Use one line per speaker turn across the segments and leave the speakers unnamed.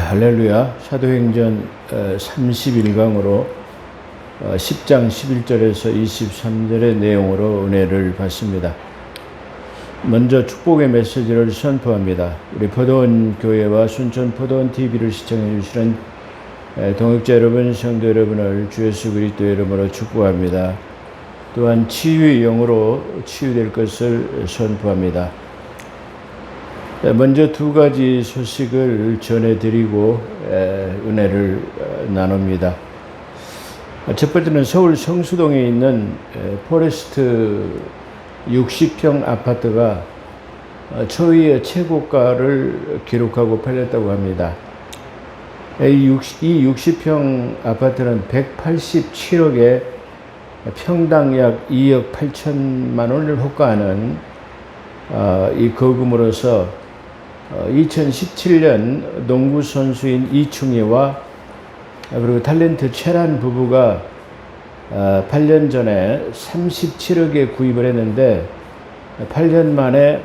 할렐루야. 사도행전 31강으로 10장 11절에서 23절의 내용으로 은혜를 받습니다. 먼저 축복의 메시지를 선포합니다. 우리 포도원 교회와 순천 포도원 TV를 시청해 주시는 동역자 여러분, 성도 여러분을 주 예수 그리스도 이름으로 축복합니다. 또한 치유의 영으로 치유될 것을 선포합니다. 먼저 두 가지 소식을 전해드리고 은혜를 나눕니다. 첫 번째는 서울 성수동에 있는 포레스트 60평 아파트가 초유의 최고가를 기록하고 팔렸다고 합니다. 이 60평 아파트는 187억에 평당 약 2억 8천만 원을 호가하는 이 거금으로서 2017년 농구 선수인 이충희와 그리고 탤런트 최란 부부가 8년 전에 37억에 구입을 했는데 8년 만에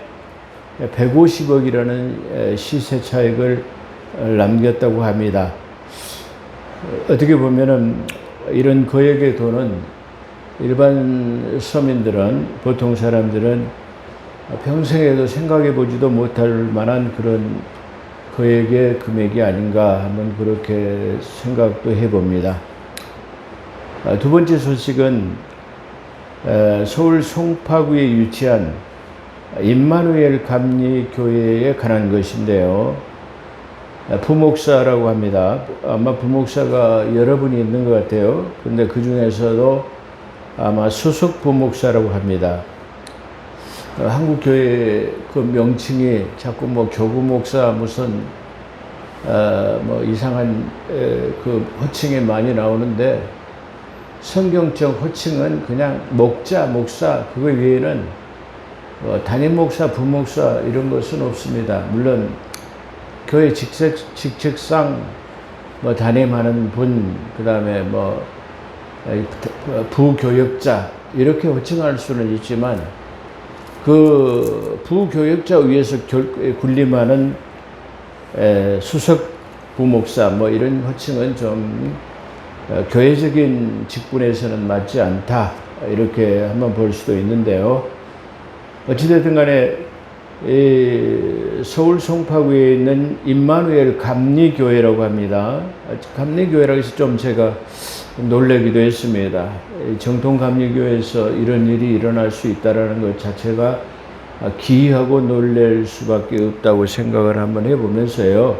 150억이라는 시세 차익을 남겼다고 합니다. 어떻게 보면은 이런 거액의 돈은 일반 서민들은, 보통 사람들은 평생에도 생각해 보지도 못할 만한 그런 거액의 금액이 아닌가 한번 그렇게 생각도 해봅니다. 두 번째 소식은 서울 송파구에 위치한 임마누엘 감리교회에 관한 것인데요. 부목사라고 합니다. 아마 부목사가 여러 분이 있는 것 같아요. 근데 그 중에서도 아마 수석 부목사라고 합니다. 한국 교회 그 명칭이 자꾸 뭐 교구 목사 무슨 뭐 이상한 그 호칭이 많이 나오는데, 성경적 호칭은 그냥 목자, 목사, 그거 외에는 담임 목사, 부목사 이런 것은 없습니다. 물론 교회 직책상 뭐 담임하는 분, 그 다음에 뭐 부교역자 이렇게 호칭할 수는 있지만, 그 부교역자 위에서 군림하는 수석 부목사 뭐 이런 호칭은 좀 교회적인 직분에서는 맞지 않다, 이렇게 한번 볼 수도 있는데요. 어찌됐든 간에 서울 송파구에 있는 임마누엘 감리교회라고 합니다. 감리교회라고 해서 좀 제가 놀라기도 했습니다. 정통 감리교회에서 이런 일이 일어날 수 있다는 것 자체가 기이하고 놀랄 수밖에 없다고 생각을 한번 해보면서요.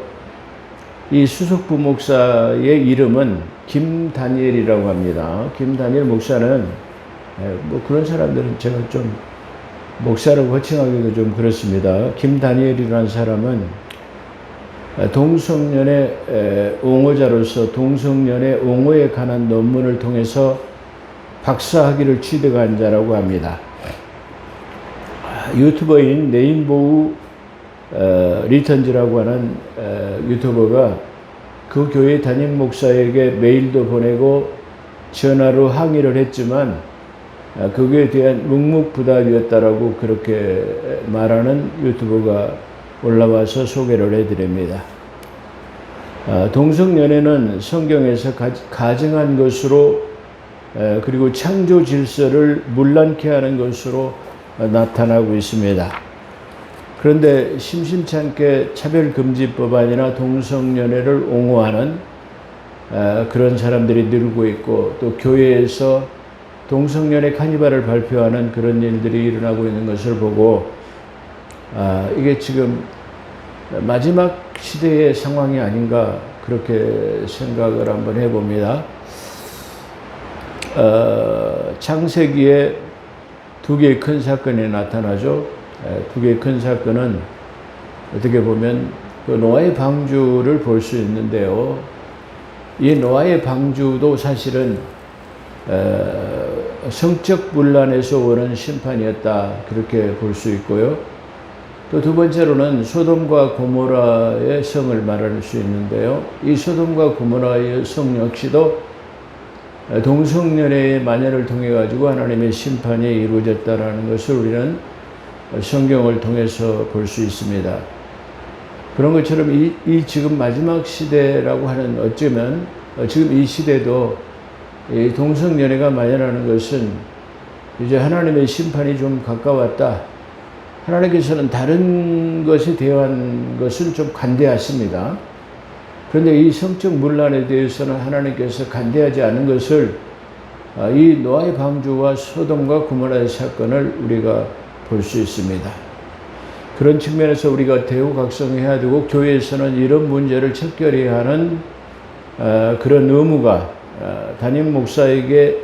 이 수석 부목사의 이름은 김다니엘이라고 합니다. 김다니엘 목사는 뭐 그런 사람들은 제가 좀 목사라고 호칭하기도 좀 그렇습니다. 김다니엘이라는 사람은 동성연애 옹호자로서 동성연애 옹호에 관한 논문을 통해서 박사학위를 취득한 자라고 합니다. 유튜버인 레인보우 리턴즈라고 하는 유튜버가 그 교회 담임 목사에게 메일도 보내고 전화로 항의를 했지만 그거에 대한 묵묵부답이었다라고 그렇게 말하는 유튜버가 올라와서 소개를 해드립니다. 동성연애는 성경에서 가증한 것으로, 그리고 창조 질서를 문란케 하는 것으로 나타나고 있습니다. 그런데 심심치 않게 차별금지법안이나 동성연애를 옹호하는 그런 사람들이 늘고 있고, 또 교회에서 동성연애 카니발을 발표하는 그런 일들이 일어나고 있는 것을 보고, 이게 지금 마지막 시대의 상황이 아닌가 그렇게 생각을 한번 해봅니다. 창세기에 두 개의 큰 사건이 나타나죠. 두 개의 큰 사건은 어떻게 보면 그 노아의 방주를 볼 수 있는데요. 이 노아의 방주도 사실은 성적 분란에서 오는 심판이었다, 그렇게 볼 수 있고요. 또 두 번째로는 소돔과 고모라의 성을 말할 수 있는데요. 이 소돔과 고모라의 성 역시도 동성연애의 만연을 통해 가지고 하나님의 심판이 이루어졌다라는 것을 우리는 성경을 통해서 볼 수 있습니다. 그런 것처럼 이 지금 마지막 시대라고 하는 어쩌면 지금 이 시대도 이 동성연애가 만연하는 것은 이제 하나님의 심판이 좀 가까웠다. 하나님께서는 다른 것에 대한 것은 좀 간대하십니다. 그런데 이 성적 문란에 대해서는 하나님께서 간대하지 않은 것을 이 노아의 방주와 소돔과 고모라의 사건을 우리가 볼 수 있습니다. 그런 측면에서 우리가 대우각성해야 되고 교회에서는 이런 문제를 척결해야 하는 그런 의무가 담임 목사에게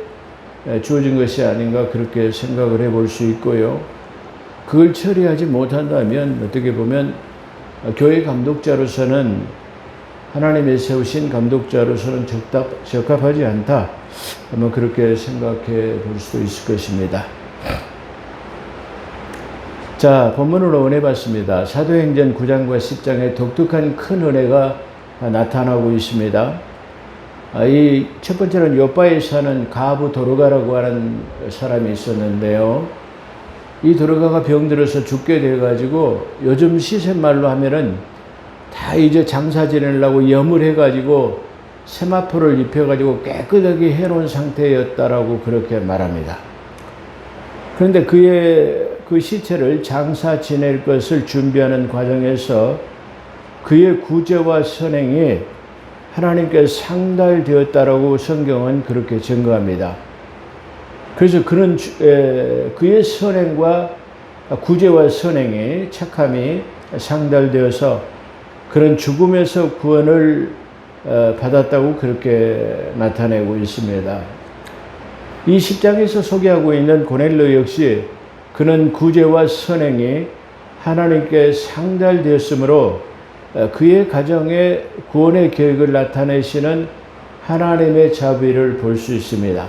주어진 것이 아닌가 그렇게 생각을 해볼 수 있고요. 그걸 처리하지 못한다면 어떻게 보면 교회 감독자로서는 하나님의 세우신 감독자로서는 적합하지 않다. 아마 그렇게 생각해 볼 수도 있을 것입니다. 자, 본문으로 은혜 받습니다. 사도행전 9장과 10장에 독특한 큰 은혜가 나타나고 있습니다. 이 첫 번째는 요바에 사는 가부 도르가라고 하는 사람이 있었는데요. 이 도르가가 병들어서 죽게 돼가지고 요즘 시샘말로 하면은 다 이제 장사 지내려고 염을 해가지고 세마포를 입혀가지고 깨끗하게 해놓은 상태였다라고 그렇게 말합니다. 그런데 그 시체를 장사 지낼 것을 준비하는 과정에서 그의 구제와 선행이 하나님께 상달되었다라고 성경은 그렇게 증거합니다. 그래서 그는 그의 선행과 구제와 선행이 착함이 상달되어서 그런 죽음에서 구원을 받았다고 그렇게 나타내고 있습니다. 이 10장에서 소개하고 있는 고넬료 역시 그는 구제와 선행이 하나님께 상달되었으므로 그의 가정의 구원의 계획을 나타내시는 하나님의 자비를 볼 수 있습니다.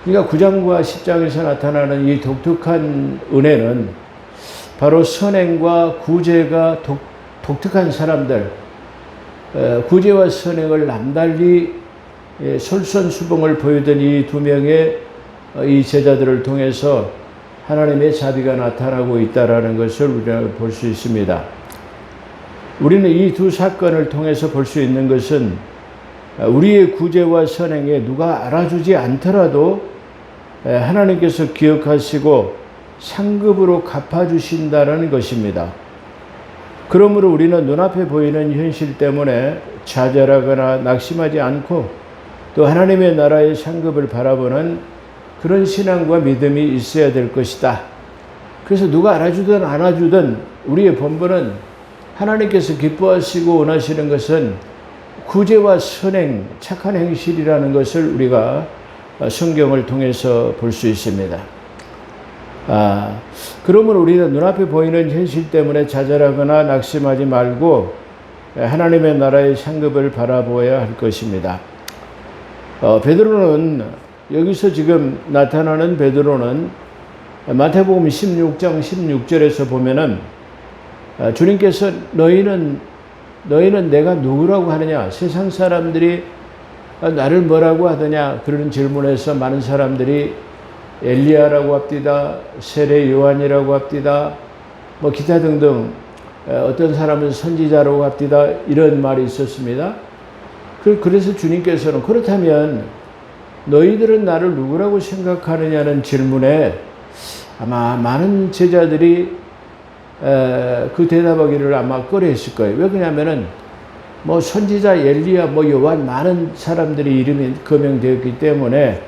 그러니까 9장과 10장에서 나타나는 이 독특한 은혜는 바로 선행과 구제가 독특한 사람들, 구제와 선행을 남달리 솔선수범을 보이던 이 두 명의 이 제자들을 통해서 하나님의 자비가 나타나고 있다는 것을 우리가 볼 수 있습니다. 우리는 이 두 사건을 통해서 볼 수 있는 것은 우리의 구제와 선행에 누가 알아주지 않더라도 하나님께서 기억하시고 상급으로 갚아주신다는 것입니다. 그러므로 우리는 눈앞에 보이는 현실 때문에 좌절하거나 낙심하지 않고 또 하나님의 나라의 상급을 바라보는 그런 신앙과 믿음이 있어야 될 것이다. 그래서 누가 알아주든 안 알아주든 우리의 본분은 하나님께서 기뻐하시고 원하시는 것은 구제와 선행, 착한 행실이라는 것을 우리가 성경을 통해서 볼 수 있습니다. 그러므로 우리는 눈앞에 보이는 현실 때문에 좌절하거나 낙심하지 말고 하나님의 나라의 상급을 바라보아야 할 것입니다. 베드로는 여기서 지금 나타나는 베드로는 마태복음 16장 16절에서 보면은 주님께서 너희는 내가 누구라고 하느냐? 세상 사람들이 나를 뭐라고 하더냐? 그런 질문에서 많은 사람들이 엘리야라고 합디다, 세례 요한이라고 합디다, 뭐 기타 등등 어떤 사람은 선지자라고 합디다 이런 말이 있었습니다. 그래서 주님께서는 그렇다면 너희들은 나를 누구라고 생각하느냐는 질문에 아마 많은 제자들이 그 대답하기를 아마 꺼려했을 거예요. 왜 그러냐면은 뭐 선지자 엘리야, 뭐 요한 많은 사람들이 이름이 거명되었기 때문에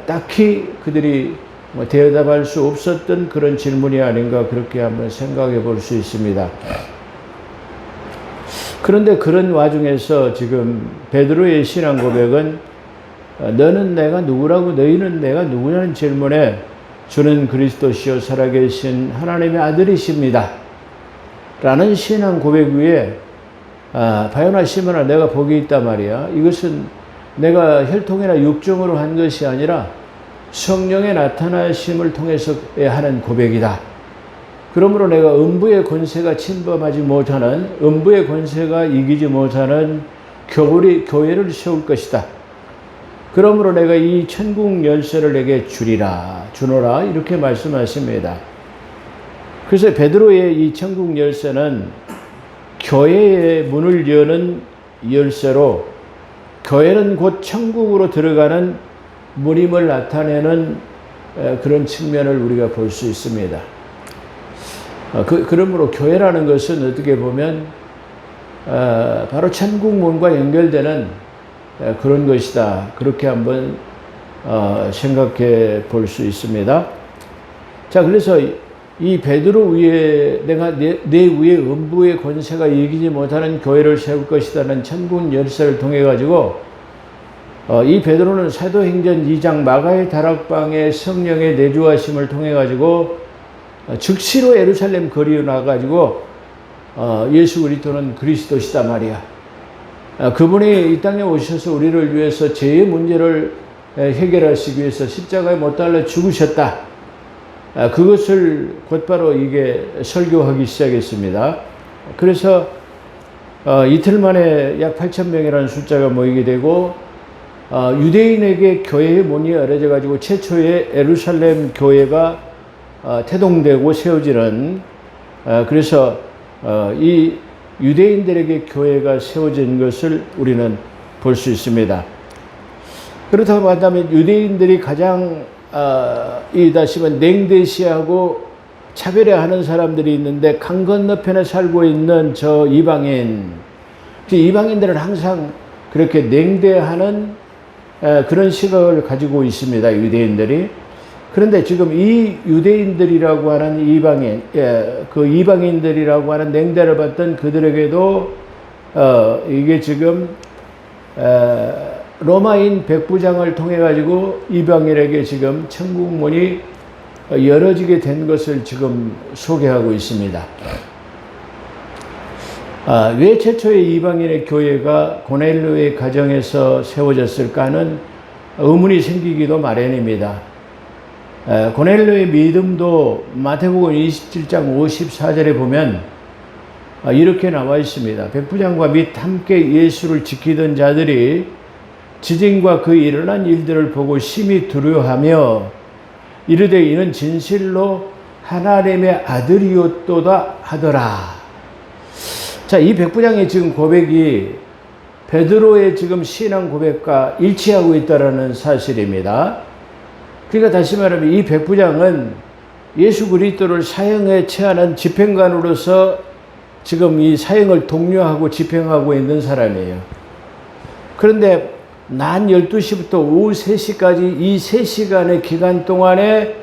딱히 그들이 뭐 대답할 수 없었던 그런 질문이 아닌가 그렇게 한번 생각해 볼 수 있습니다. 그런데 그런 와중에서 지금 베드로의 신앙 고백은 너는 내가 누구라고 너희는 내가 누구냐는 질문에 주는 그리스도시요 살아계신 하나님의 아들이십니다 라는 신앙 고백 위에 바요나 시몬아 내가 복이 있단 말이야. 이것은 내가 혈통이나 육정으로 한 것이 아니라 성령의 나타나심을 통해서 하는 고백이다. 그러므로 내가 음부의 권세가 침범하지 못하는 음부의 권세가 이기지 못하는 교회를 세울 것이다. 그러므로 내가 이 천국 열쇠를 내게 주노라 이렇게 말씀하십니다. 그래서 베드로의 이 천국 열쇠는 교회의 문을 여는 열쇠로 교회는 곧 천국으로 들어가는 문임을 나타내는 그런 측면을 우리가 볼 수 있습니다. 그러므로 교회라는 것은 어떻게 보면 바로 천국 문과 연결되는 그런 것이다. 그렇게 한번 생각해 볼 수 있습니다. 자, 그래서 이 베드로 위에 내가 내 위에 음부의 권세가 이기지 못하는 교회를 세울 것이라는 천국 열쇠를 통해 가지고 이 베드로는 사도행전 2장 마가의 다락방에 성령의 내주하심을 통해 가지고 즉시로 예루살렘 거리에 나가 가지고 예수 그리스도는 그리스도시다 말이야. 그분이 이 땅에 오셔서 우리를 위해서 죄의 문제를 해결하시기 위해서 십자가에 못 달려 죽으셨다. 그것을 곧바로 이게 설교하기 시작했습니다. 그래서 이틀 만에 약 8,000명이라는 숫자가 모이게 되고 유대인에게 교회의 문이 열어져 가지고 최초의 예루살렘 교회가 태동되고 세워지는 그래서 이 유대인들에게 교회가 세워진 것을 우리는 볼 수 있습니다. 그렇다고 한다면 유대인들이 가장 이다시면 냉대시하고 차별화하는 사람들이 있는데 강 건너편에 살고 있는 저 이방인, 이방인들은 항상 그렇게 냉대하는 그런 시각을 가지고 있습니다. 유대인들이. 그런데 지금 이 유대인들이라고 하는 이방인, 그 이방인들이라고 하는 냉대를 받던 그들에게도 이게 지금 로마인 백부장을 통해 가지고 이방인에게 지금 천국 문이 열어지게 된 것을 지금 소개하고 있습니다. 왜 최초의 이방인의 교회가 고넬료의 가정에서 세워졌을까 하는 의문이 생기기도 마련입니다. 고넬료의 믿음도 마태복음 27장 54절에 보면 이렇게 나와 있습니다. 백부장과 및 함께 예수를 지키던 자들이 지진과 그 일어난 일들을 보고 심히 두려워하며 이르되 이는 진실로 하나님의 아들이었도다 하더라. 자, 이 백부장의 지금 고백이 베드로의 지금 신앙 고백과 일치하고 있다는 사실입니다. 그러니까 다시 말하면 이 백부장은 예수 그리스도를 사형에 처하는 집행관으로서 지금 이 사형을 독려하고 집행하고 있는 사람이에요. 그런데 낮 12시부터 오후 3시까지 이 3시간의 기간 동안에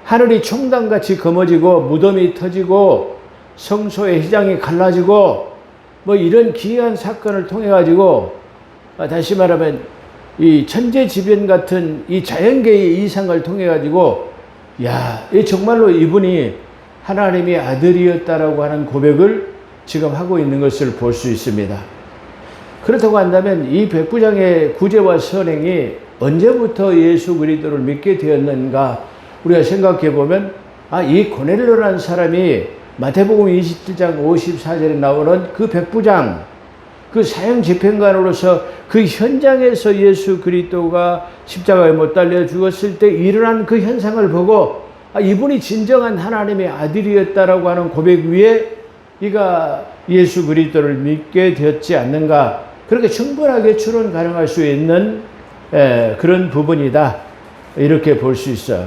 하늘이 총단같이 검어지고 무덤이 터지고 성소의 휘장이 갈라지고 뭐 이런 기이한 사건을 통해 가지고 다시 말하면 이 천재지변 같은 이 자연계의 이상을 통해 가지고 이 정말로 이분이 하나님의 아들이었다라고 하는 고백을 지금 하고 있는 것을 볼 수 있습니다. 그렇다고 한다면 이 백부장의 구제와 선행이 언제부터 예수 그리스도를 믿게 되었는가 우리가 생각해 보면 이 고넬료라는 사람이 마태복음 27장 54절에 나오는 그 백부장, 그 사형 집행관으로서 그 현장에서 예수 그리스도가 십자가에 못 달려 죽었을 때 일어난 그 현상을 보고 이분이 진정한 하나님의 아들이었다라고 하는 고백 위에 이가 예수 그리스도를 믿게 되었지 않는가, 그렇게 충분하게 추론 가능할 수 있는 그런 부분이다, 이렇게 볼 수 있어요.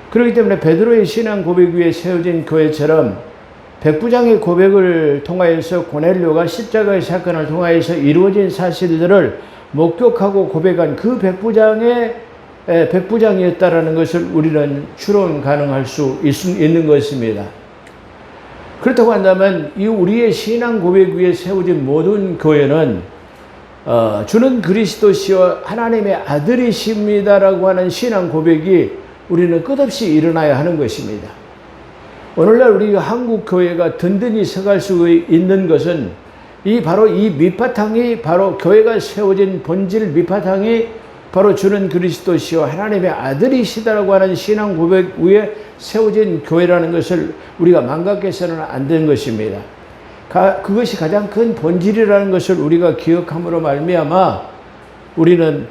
그렇기 때문에 베드로의 신앙 고백 위에 세워진 교회처럼 백부장의 고백을 통하여서 고넬료가 십자가의 사건을 통하여서 이루어진 사실들을 목격하고 고백한 그 백부장이었다라는 것을 우리는 추론 가능할 수 있는 것입니다. 그렇다고 한다면 이 우리의 신앙 고백 위에 세워진 모든 교회는 주는 그리스도시요 하나님의 아들이십니다라고 하는 신앙 고백이 우리는 끝없이 일어나야 하는 것입니다. 오늘날 우리 한국 교회가 든든히 서갈 수 있는 것은 바로 이 밑바탕이, 바로 교회가 세워진 본질 밑바탕이 바로 주는 그리스도시요 하나님의 아들이시다라고 하는 신앙 고백 위에 세워진 교회라는 것을 우리가 망각해서는 안 되는 것입니다. 그것이 가장 큰 본질이라는 것을 우리가 기억함으로 말미암아 우리는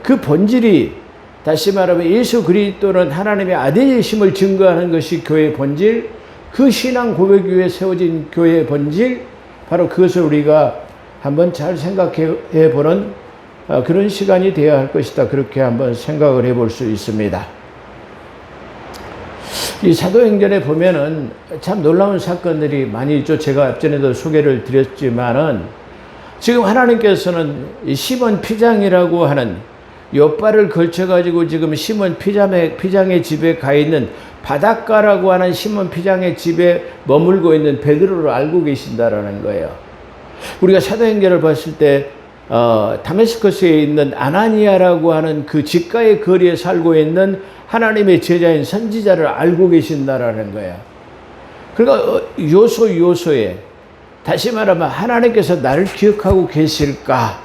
그 본질이, 다시 말하면 예수 그리스도는 하나님의 아들이심을 증거하는 것이 교회의 본질, 그 신앙 고백 위에 세워진 교회의 본질, 바로 그것을 우리가 한번 잘 생각해 보는 그런 시간이 되어야 할 것이다. 그렇게 한번 생각을 해볼 수 있습니다. 이 사도행전에 보면은 참 놀라운 사건들이 많이 있죠. 제가 앞전에도 소개를 드렸지만은 지금 하나님께서는 이 시몬 피장이라고 하는 욥발을 걸쳐가지고 지금 시몬 피장의 집에 가 있는 바닷가라고 하는 시몬 피장의 집에 머물고 있는 베드로를 알고 계신다라는 거예요. 우리가 사도행전을 봤을 때 다메스커스에 있는 아나니아라고 하는 그 집가의 거리에 살고 있는 하나님의 제자인 선지자를 알고 계신다라는 거예요. 그러니까 요소에 다시 말하면 하나님께서 나를 기억하고 계실까?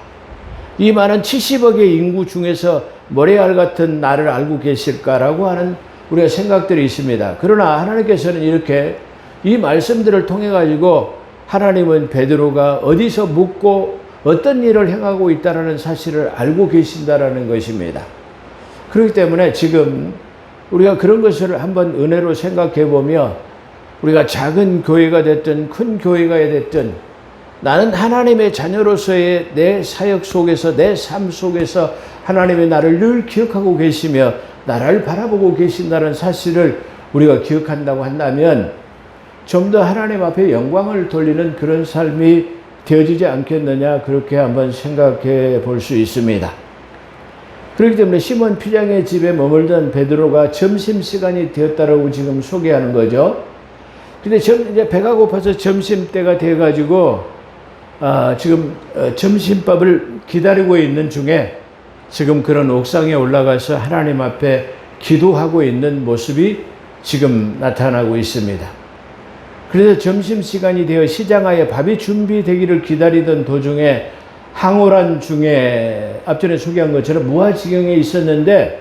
이 많은 70억의 인구 중에서 모래알 같은 나를 알고 계실까라고 하는 우리가 생각들이 있습니다. 그러나 하나님께서는 이렇게 이 말씀들을 통해 가지고 하나님은 베드로가 어디서 묵고 어떤 일을 행하고 있다는 사실을 알고 계신다라는 것입니다. 그렇기 때문에 지금 우리가 그런 것을 한번 은혜로 생각해 보며 우리가 작은 교회가 됐든 큰 교회가 됐든 나는 하나님의 자녀로서의 내 사역 속에서 내 삶 속에서 하나님의 나를 늘 기억하고 계시며 나를 바라보고 계신다는 사실을 우리가 기억한다고 한다면 좀 더 하나님 앞에 영광을 돌리는 그런 삶이 되어지지 않겠느냐 그렇게 한번 생각해 볼 수 있습니다. 그렇기 때문에 시몬 피장의 집에 머물던 베드로가 점심시간이 되었다라고 지금 소개하는 거죠. 근데 이제 배가 고파서 점심때가 돼가지고 지금 점심밥을 기다리고 있는 중에 지금 그런 옥상에 올라가서 하나님 앞에 기도하고 있는 모습이 지금 나타나고 있습니다. 그래서 점심시간이 되어 시장하에 밥이 준비되기를 기다리던 도중에 황홀한 중에 앞전에 소개한 것처럼 무아지경에 있었는데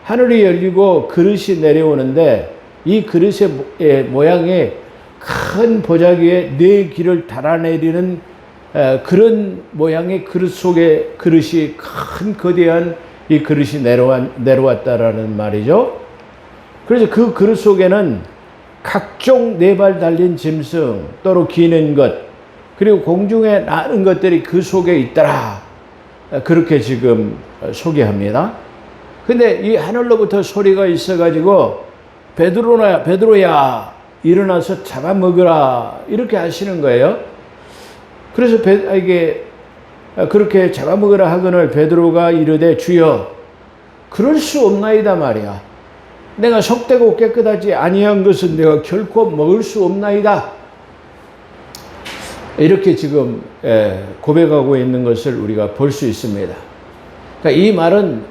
하늘이 열리고 그릇이 내려오는데 이 그릇의 모양이 큰 보자기에 네 길을 달아내리는 그런 모양의 그릇 속에 그릇이 큰 거대한 이 그릇이 내려왔다라는 말이죠. 그래서 그 그릇 속에는 각종 네 발 달린 짐승 또는 기는 것 그리고 공중에 나는 것들이 그 속에 있더라. 그렇게 지금 소개합니다. 근데 이 하늘로부터 소리가 있어가지고 베드로야 일어나서 잡아먹으라 이렇게 하시는 거예요. 그래서 이게 그렇게 잡아먹으라 하거늘 베드로가 이르되 주여 그럴 수 없나이다 말이야. 내가 속되고 깨끗하지 아니한 것은 내가 결코 먹을 수 없나이다. 이렇게 지금 고백하고 있는 것을 우리가 볼 수 있습니다. 그러니까 이 말은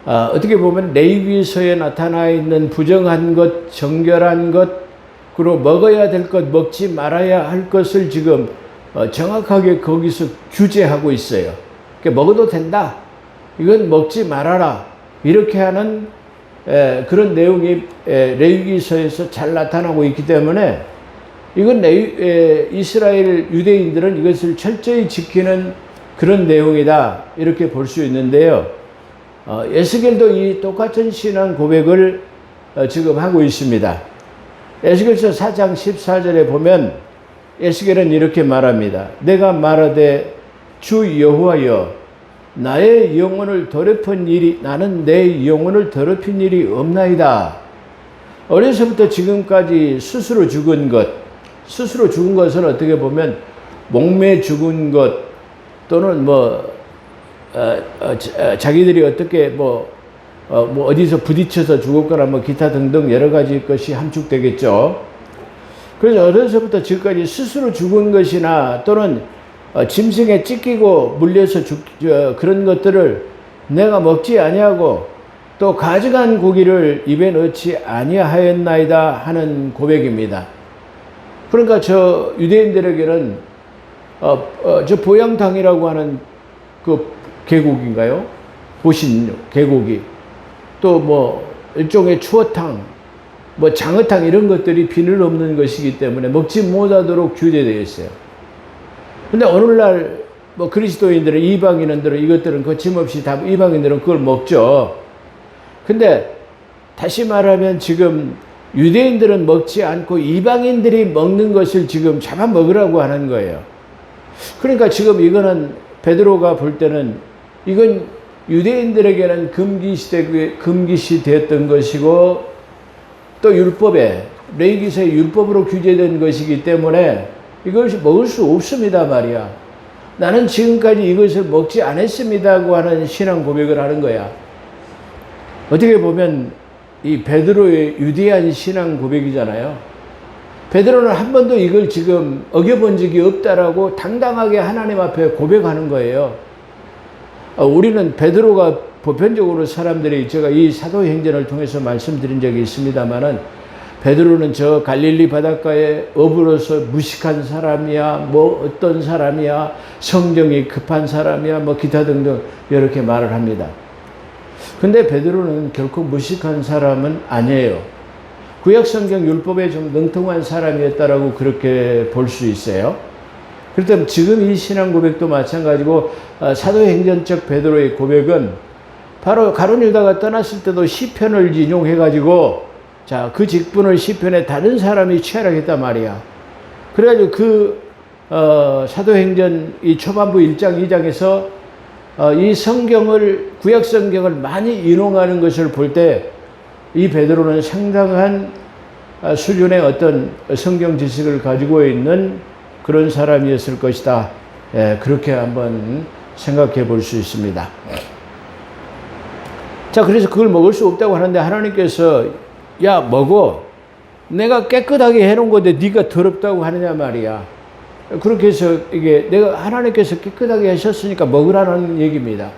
어떻게 보면 레위기서에 나타나 있는 부정한 것, 정결한 것, 그리고 먹어야 될 것, 먹지 말아야 할 것을 지금 정확하게 거기서 규제하고 있어요. 그러니까 먹어도 된다. 이건 먹지 말아라. 이렇게 하는 그런 내용이 레위기서에서 잘 나타나고 있기 때문에 이건 이스라엘 유대인들은 이것을 철저히 지키는 그런 내용이다. 이렇게 볼 수 있는데요. 에스겔도 이 똑같은 신앙 고백을 지금 하고 있습니다. 에스겔서 4장 14절에 보면 에스겔은 이렇게 말합니다. 내가 말하되 주 여호와여 나의 영혼을 더럽힌 일이 나는 내 영혼을 더럽힌 일이 없나이다. 어려서부터 지금까지 스스로 죽은 것은 어떻게 보면 목매 죽은 것 또는 자기들이 어떻게 어디서 부딪혀서 죽었거나 기타 등등 여러 가지 것이 함축되겠죠. 그래서 어려서부터 지금까지 스스로 죽은 것이나 또는 짐승에 찢기고 물려서 그런 것들을 내가 먹지 아니하고 또 가져간 고기를 입에 넣지 아니하였나이다 하는 고백입니다. 그러니까 저 유대인들에게는 저 보양탕이라고 하는 그 계곡인가요? 보신 계곡이 또 일종의 추어탕, 장어탕 이런 것들이 비늘 없는 것이기 때문에 먹지 못하도록 규제되어 있어요. 근데 오늘날 그리스도인들은 이방인들은 이것들은 거침없이 다 이방인들은 그걸 먹죠. 근데 다시 말하면 지금 유대인들은 먹지 않고 이방인들이 먹는 것을 지금 잡아먹으라고 하는 거예요. 그러니까 지금 이거는 베드로가 볼 때는 이건 유대인들에게는 금기시 되었던 것이고 또 율법에 레위기서의 율법으로 규제된 것이기 때문에 이것을 먹을 수 없습니다 말이야. 나는 지금까지 이것을 먹지 않았습니다고 하는 신앙 고백을 하는 거야. 어떻게 보면 이 베드로의 유대한 신앙 고백이잖아요. 베드로는 한 번도 이걸 지금 어겨본 적이 없다라고 당당하게 하나님 앞에 고백하는 거예요. 우리는 베드로가 보편적으로 사람들이 제가 이 사도행전을 통해서 말씀드린 적이 있습니다만은 베드로는 저 갈릴리 바닷가에 어부로서 무식한 사람이야, 뭐 어떤 사람이야, 성정이 급한 사람이야, 뭐 기타 등등 이렇게 말을 합니다. 근데 베드로는 결코 무식한 사람은 아니에요. 구약성경 율법에 좀 능통한 사람이었다라고 그렇게 볼 수 있어요. 그렇다면 지금 이 신앙 고백도 마찬가지고 사도행전적 베드로의 고백은 바로 가룟 유다가 떠났을 때도 시편을 인용해가지고 자, 그 직분을 시편에 다른 사람이 취하라겠단 말이야. 그래가지고 그 사도행전 이 초반부 1장 2장에서 이 성경을 구약 성경을 많이 인용하는 것을 볼 때 이 베드로는 상당한 수준의 어떤 성경 지식을 가지고 있는 그런 사람이었을 것이다. 예, 그렇게 한번 생각해 볼 수 있습니다. 자, 그래서 그걸 먹을 수 없다고 하는데 하나님께서 야, 먹어. 내가 깨끗하게 해놓은 건데 네가 더럽다고 하느냐 말이야. 그렇게 해서 이게 내가 하나님께서 깨끗하게 하셨으니까 먹으라는 얘기입니다.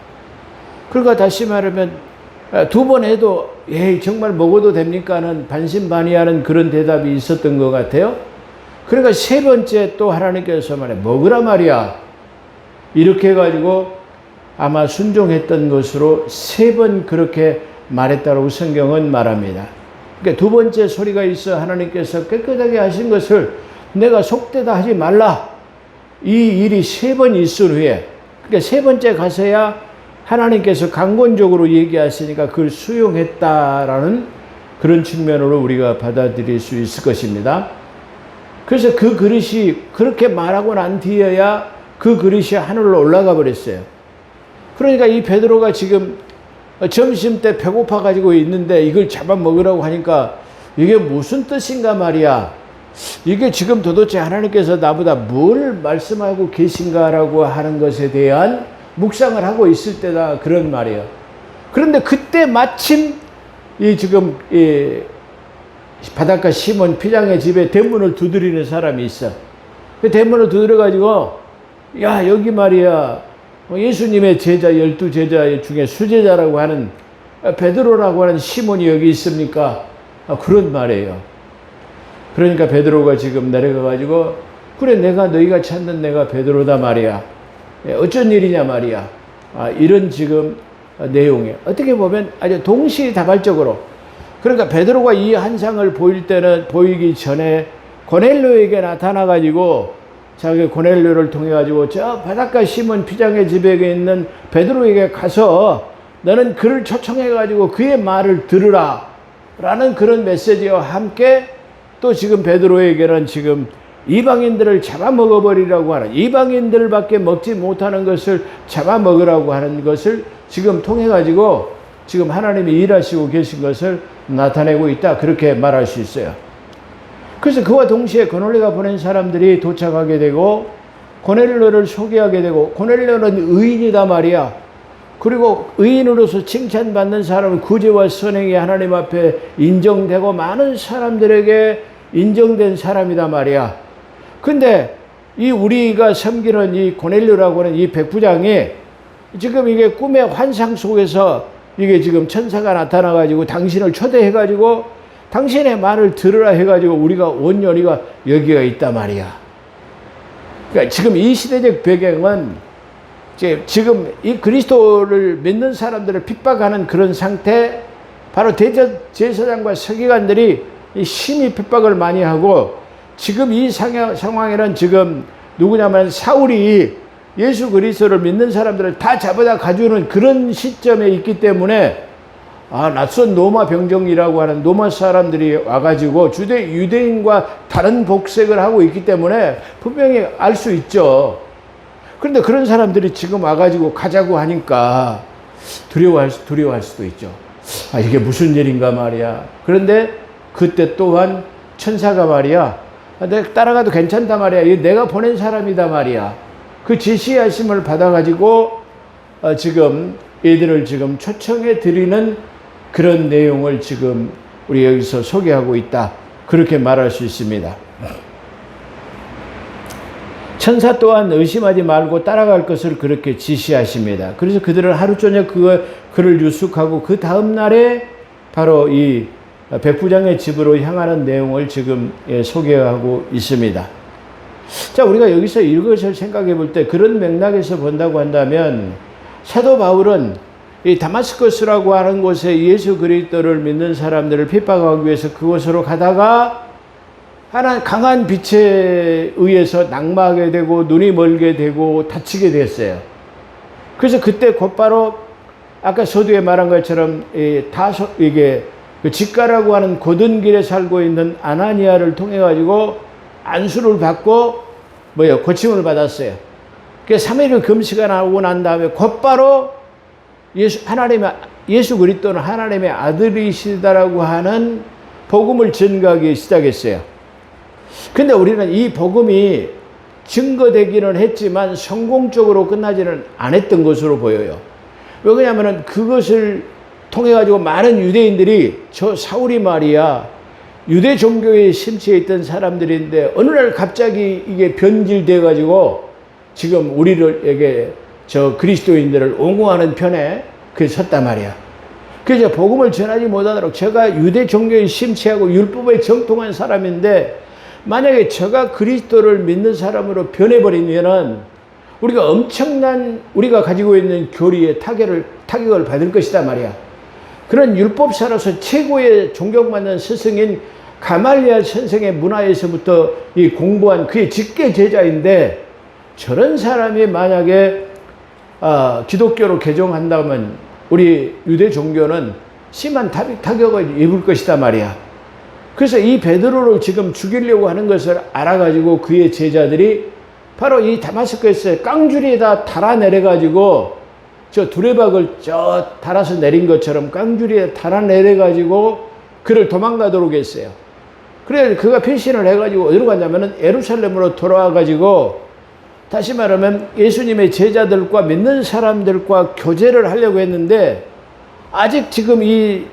그러니까 다시 말하면 두 번 해도 정말 먹어도 됩니까는 반신반의하는 그런 대답이 있었던 것 같아요. 그러니까 세 번째 또 하나님께서 말해 먹으라 말이야. 이렇게 해가지고 아마 순종했던 것으로 세 번 그렇게 말했다고 성경은 말합니다. 그러니까 두 번째 소리가 있어 하나님께서 깨끗하게 하신 것을 내가 속되다 하지 말라. 이 일이 세 번 있은 후에 그러니까 세 번째 가서야 하나님께서 강권적으로 얘기하시니까 그걸 수용했다라는 그런 측면으로 우리가 받아들일 수 있을 것입니다. 그래서 그 그릇이 그렇게 말하고 난 뒤에야 그 그릇이 하늘로 올라가 버렸어요. 그러니까 이 베드로가 지금 점심 때 배고파 가지고 있는데 이걸 잡아먹으라고 하니까 이게 무슨 뜻인가 말이야. 이게 지금 도대체 하나님께서 나보다 뭘 말씀하고 계신가라고 하는 것에 대한 묵상을 하고 있을 때다 그런 말이에요. 그런데 그때 마침 이 지금 이 바닷가 시몬 피장의 집에 대문을 두드리는 사람이 있어. 그 대문을 두드려 가지고 야, 여기 말이야 예수님의 제자 12제자 중에 수제자라고 하는 베드로라고 하는 시몬이 여기 있습니까? 그런 말이에요. 그러니까 베드로가 지금 내려가 가지고 그래 내가 너희가 찾는 내가 베드로다 말이야. 어쩐 일이냐 말이야. 이런 지금 내용이에요. 어떻게 보면 아주 동시다발적으로. 그러니까 베드로가 이 한상을 보이기 전에 고넬료에게 나타나 가지고 자기 고넬료를 통해 가지고 저 바닷가 시몬 피장의 집에 있는 베드로에게 가서 너는 그를 초청해 가지고 그의 말을 들으라 라는 그런 메시지와 함께 또 지금 베드로에게는 지금 이방인들을 잡아먹어버리라고 하는 이방인들밖에 먹지 못하는 것을 잡아먹으라고 하는 것을 지금 통해 가지고 지금 하나님이 일하시고 계신 것을 나타내고 있다 그렇게 말할 수 있어요. 그래서 그와 동시에 고넬료가 보낸 사람들이 도착하게 되고 고넬료를 소개하게 되고 고넬료는 의인이다 말이야. 그리고 의인으로서 칭찬받는 사람은 구제와 선행이 하나님 앞에 인정되고 많은 사람들에게 인정된 사람이다 말이야. 근데 이 우리가 섬기는 이 고넬료라고 하는 이 백부장이 지금 이게 꿈의 환상 속에서 이게 지금 천사가 나타나 가지고 당신을 초대해 가지고 당신의 말을 들으라 해 가지고 우리가 온 연희가 여기가 있단 말이야. 그러니까 지금 이 시대적 배경은 지금 이 그리스도를 믿는 사람들을 핍박하는 그런 상태, 바로 대제사장과 서기관들이 심히 핍박을 많이 하고 지금 이 상황에는 지금 누구냐면 사울이 예수 그리스도를 믿는 사람들을 다 잡아다 가주는 그런 시점에 있기 때문에 낯선 로마 병정이라고 하는 로마 사람들이 와가지고 유대인과 다른 복색을 하고 있기 때문에 분명히 알 수 있죠. 그런데 그런 사람들이 지금 와가지고 가자고 하니까 두려워할 수도 있죠. 아, 이게 무슨 일인가 말이야. 그런데 그때 또한 천사가 말이야, 내가 따라가도 괜찮다 말이야. 이 내가 보낸 사람이다 말이야. 그 지시하심을 받아가지고 지금 이들을 지금 초청해 드리는 그런 내용을 지금 우리 여기서 소개하고 있다. 그렇게 말할 수 있습니다. 천사 또한 의심하지 말고 따라갈 것을 그렇게 지시하십니다. 그래서 그들은 하루 저녁 그를 유숙하고 그 다음 날에 바로 이 백부장의 집으로 향하는 내용을 지금 소개하고 있습니다. 자, 우리가 여기서 이것을 생각해 볼 때 그런 맥락에서 본다고 한다면 사도 바울은 이 다마스커스라고 하는 곳에 예수 그리스도를 믿는 사람들을 핍박하기 위해서 그곳으로 가다가 하나 강한 빛에 의해서 낙마하게 되고 눈이 멀게 되고 다치게 됐어요. 그래서 그때 곧바로 아까 서두에 말한 것처럼 이게 그 직가라고 하는 곧은 길에 살고 있는 아나니아를 통해 가지고 안수를 받고 고침을 받았어요. 그래서 3일을 금식을 하고 난 다음에 곧바로 예수 그리스도는 하나님의 아들이시다라고 하는 복음을 전가하기 시작했어요. 근데 우리는 이 복음이 증거되기는 했지만 성공적으로 끝나지는 않았던 것으로 보여요. 왜냐하면 그것을 통해 가지고 많은 유대인들이 저 사울이 말이야 유대 종교에 심취해 있던 사람들인데 어느 날 갑자기 이게 변질돼 가지고 지금 우리에게 저 그리스도인들을 옹호하는 편에 그게 섰단 말이야. 그래서 복음을 전하지 못하도록 제가 유대 종교에 심취하고 율법에 정통한 사람인데 만약에 제가 그리스도를 믿는 사람으로 변해버리면은 우리가 엄청난 우리가 가지고 있는 교리에 타격을 받을 것이다 말이야. 그런 율법사로서 최고의 존경받는 스승인 가말리엘 선생의 문화에서부터 이 공부한 그의 직계 제자인데 저런 사람이 만약에 기독교로 개종한다면 우리 유대 종교는 심한 타격을 입을 것이다 말이야. 그래서 이 베드로를 지금 죽이려고 하는 것을 알아가지고 그의 제자들이 바로 이 다마스커스에 깡줄이에다 달아내려가지고 저 두레박을 달아서 내린 것처럼 깡줄이에 달아내려가지고 그를 도망가도록 했어요. 그래서 그가 피신을 해가지고 어디로 갔냐면은 예루살렘으로 돌아와가지고 다시 말하면 예수님의 제자들과 믿는 사람들과 교제를 하려고 했는데 아직 지금 이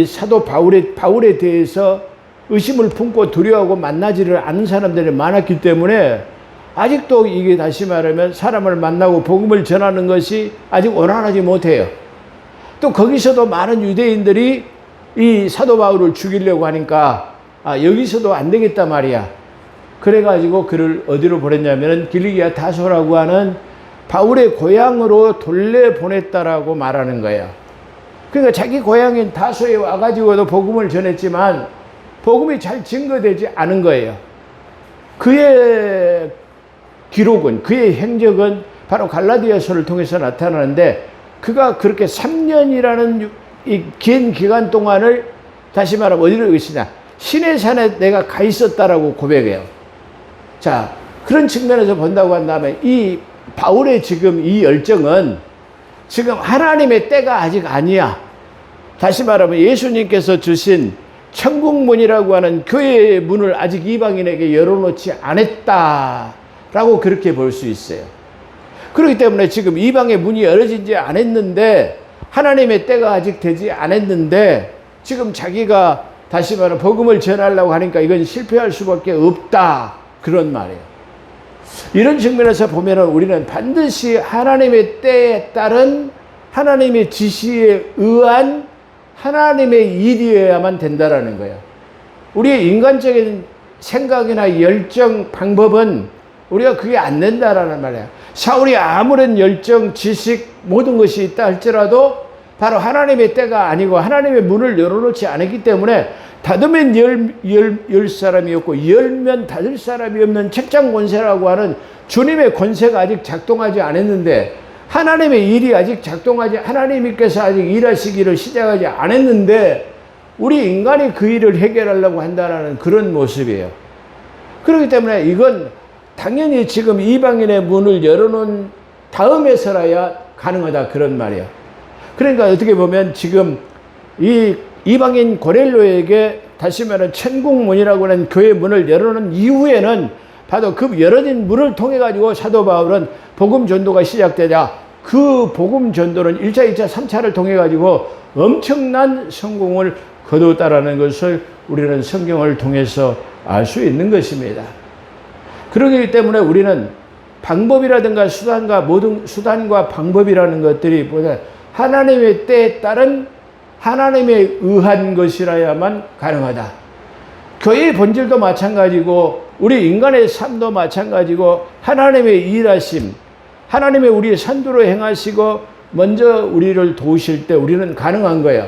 사도 바울에 대해서 의심을 품고 두려워하고 만나지를 않는 사람들이 많았기 때문에 아직도 이게 다시 말하면 사람을 만나고 복음을 전하는 것이 아직 원활하지 못해요. 또 거기서도 많은 유대인들이 이 사도 바울을 죽이려고 하니까 여기서도 안 되겠다 말이야. 그래가지고 그를 어디로 보냈냐면 길리기아 다소라고 하는 바울의 고향으로 돌려보냈다라고 말하는 거예요. 그러니까 자기 고향인 다소에 와가지고도 복음을 전했지만 복음이 잘 증거되지 않은 거예요. 그의 기록은 그의 행적은 바로 갈라디아서를 통해서 나타나는데 그가 그렇게 3년이라는 이 긴 기간 동안을 다시 말하면 어디로 있으냐 시내산에 내가 가 있었다라고 고백해요. 자, 그런 측면에서 본다고 한다면 이 바울의 지금 이 열정은 지금 하나님의 때가 아직 아니야. 다시 말하면 예수님께서 주신 천국문이라고 하는 교회의 문을 아직 이방인에게 열어놓지 않았다라고 그렇게 볼 수 있어요. 그렇기 때문에 지금 이방의 문이 열어지지 않았는데 하나님의 때가 아직 되지 않았는데 지금 자기가 다시 말하면 복음을 전하려고 하니까 이건 실패할 수밖에 없다. 그런 말이에요. 이런 측면에서 보면 우리는 반드시 하나님의 때에 따른 하나님의 지시에 의한 하나님의 일이어야만 된다라는 거예요. 우리의 인간적인 생각이나 열정, 방법은 우리가 그게 안 된다라는 말이에요. 사울이 아무런 열정, 지식, 모든 것이 있다 할지라도 바로 하나님의 때가 아니고 하나님의 문을 열어놓지 않았기 때문에 닫으면 열 사람이 없고 열면 닫을 사람이 없는 책장 권세라고 하는 주님의 권세가 아직 작동하지 않았는데 하나님의 일이 아직 하나님께서 아직 일하시기를 시작하지 않았는데 우리 인간이 그 일을 해결하려고 한다는 그런 모습이에요. 그렇기 때문에 이건 당연히 지금 이방인의 문을 열어놓은 다음에서라야 가능하다 그런 말이야. 그러니까 어떻게 보면 지금 이 이방인 고넬료에게 다시 말하면 천국문이라고 하는 교회 문을 열어놓은 이후에는 바로 그 열어진 문을 통해 가지고 사도 바울은 복음 전도가 시작되자 그 복음 전도는 1차, 2차, 3차를 통해 가지고 엄청난 성공을 거두었다라는 것을 우리는 성경을 통해서 알 수 있는 것입니다. 그러기 때문에 우리는 방법이라든가 수단과 방법이라는 것들이 보다 하나님의 때에 따른 하나님에 의한 것이라야만 가능하다. 교회의 본질도 마찬가지고 우리 인간의 삶도 마찬가지고 하나님의 일하심, 하나님의 우리의 선두로 행하시고 먼저 우리를 도우실 때 우리는 가능한 거예요.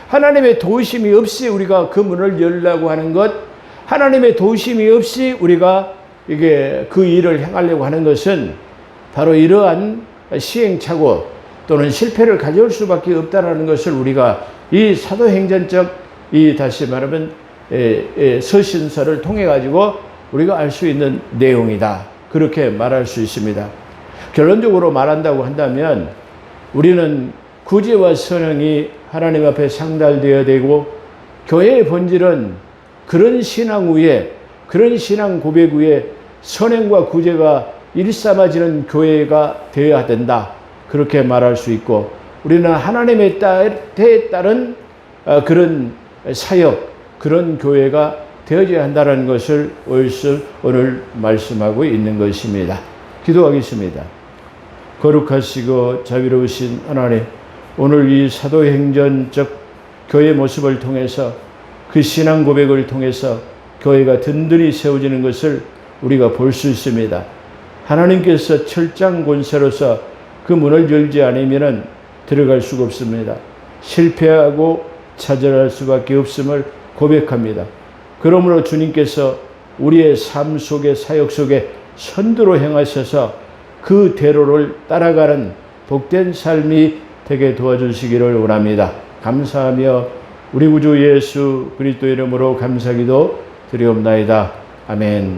하나님의 도우심이 없이 우리가 그 문을 열려고 하는 것, 하나님의 도우심이 없이 우리가 이게 그 일을 행하려고 하는 것은 바로 이러한 시행착오 또는 실패를 가져올 수밖에 없다는 것을 우리가 이 사도행전적 이 다시 말하면 서신서를 통해 가지고 우리가 알 수 있는 내용이다. 그렇게 말할 수 있습니다. 결론적으로 말한다고 한다면 우리는 구제와 선행이 하나님 앞에 상달되어야 되고 교회의 본질은 그런 신앙 위에 그런 신앙 고백 위에 선행과 구제가 일삼아지는 교회가 되어야 된다. 그렇게 말할 수 있고 우리는 하나님의 때에 따른 그런 사역, 그런 교회가 되어져야 한다는 것을 오늘 말씀하고 있는 것입니다. 기도하겠습니다. 거룩하시고 자비로우신 하나님, 오늘 이 사도행전적 교회 모습을 통해서 그 신앙 고백을 통해서 교회가 든든히 세워지는 것을 우리가 볼 수 있습니다. 하나님께서 철장 권세로서 그 문을 열지 않으면 들어갈 수가 없습니다. 실패하고 좌절할 수밖에 없음을 고백합니다. 그러므로 주님께서 우리의 삶 속에 사역 속에 선두로 행하셔서 그 대로를 따라가는 복된 삶이 되게 도와주시기를 원합니다. 감사하며 우리 구주 예수 그리스도 이름으로 감사기도 드리옵나이다. 아멘.